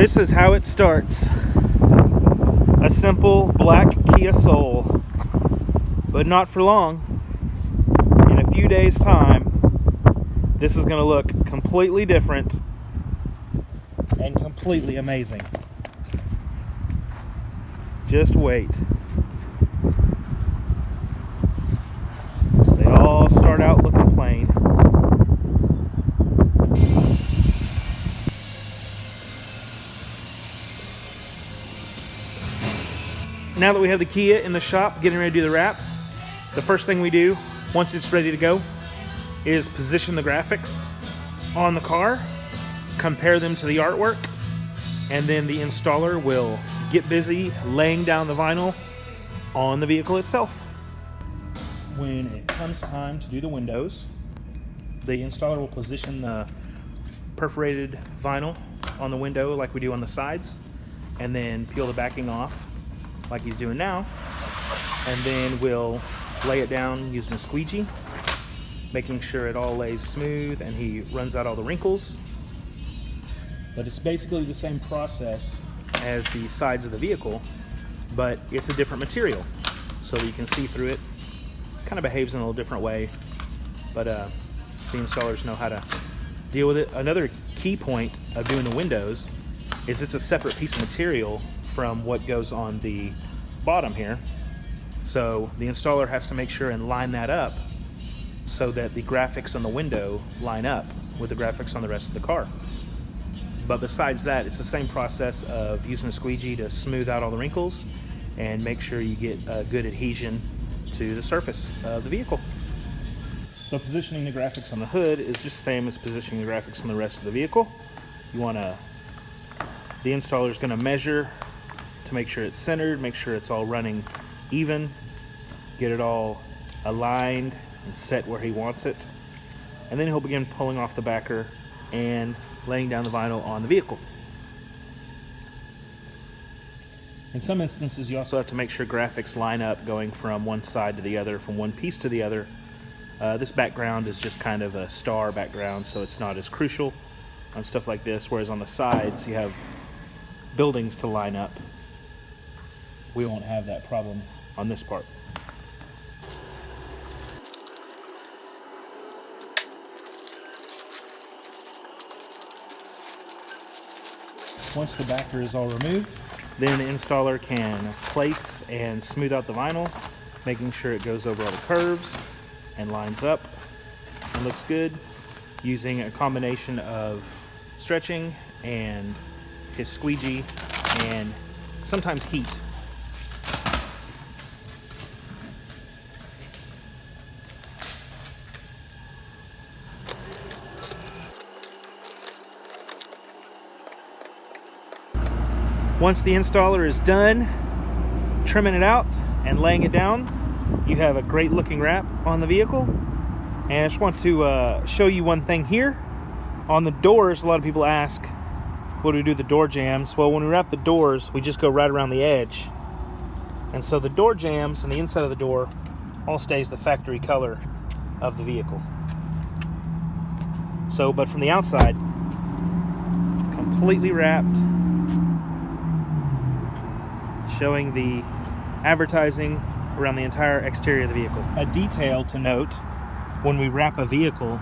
This is how it starts. A simple black Kia Soul, but not for long. In a few days' time, this is going to look completely different and completely amazing. Just wait. They all start out looking plain. Now that we have the Kia in the shop getting ready to do the wrap, the first thing we do once it's ready to go is position the graphics on the car, compare them to the artwork, and then the installer will get busy laying down the vinyl on the vehicle itself. When it comes time to do the windows, the installer will position the perforated vinyl on the window like we do on the sides, and then peel the backing off like he's doing now, and then we'll lay it down using a squeegee, making sure it all lays smooth and he runs out all the wrinkles. But it's basically the same process as the sides of the vehicle, but it's a different material, so you can see through it. Kind of behaves in a little different way, but the installers know how to deal with it. Another key point of doing the windows is it's a separate piece of material from what goes on the bottom here. So the installer has to make sure and line that up so that the graphics on the window line up with the graphics on the rest of the car. But besides that, it's the same process of using a squeegee to smooth out all the wrinkles and make sure you get a good adhesion to the surface of the vehicle. So positioning the graphics on the hood is just the same as positioning the graphics on the rest of the vehicle. The installer is going to measure to make sure it's centered, make sure it's all running even, get it all aligned and set where he wants it. And then he'll begin pulling off the backer and laying down the vinyl on the vehicle. In some instances, you also have to make sure graphics line up going from one side to the other, from one piece to the other. This background is just kind of a star background, so it's not as crucial on stuff like this, whereas on the sides you have buildings to line up. We won't have that problem on this part. Once the backer is all removed, then the installer can place and smooth out the vinyl, making sure it goes over all the curves and lines up and looks good, using a combination of stretching and his squeegee and sometimes heat. Once the installer is done trimming it out and laying it down, you have a great looking wrap on the vehicle. And I just want to show you one thing here. On the doors, a lot of people ask, what do we do with the door jambs? Well, when we wrap the doors, we just go right around the edge. And so the door jambs and the inside of the door all stays the factory color of the vehicle. So, but from the outside, it's completely wrapped, showing the advertising around the entire exterior of the vehicle. A detail to note, when we wrap a vehicle,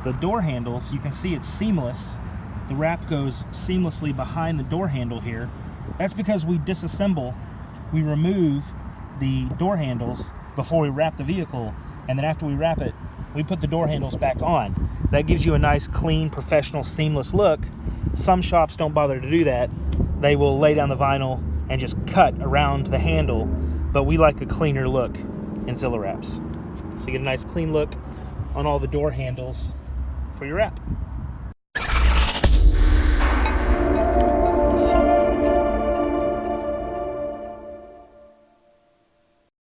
the door handles, you can see it's seamless. The wrap goes seamlessly behind the door handle here. That's because we disassemble, we remove the door handles before we wrap the vehicle, and then after we wrap it, we put the door handles back on. That gives you a nice, clean, professional, seamless look. Some shops don't bother to do that. They will lay down the vinyl and just cut around the handle, but we like a cleaner look in Zilla Wraps. So you get a nice clean look on all the door handles for your wrap.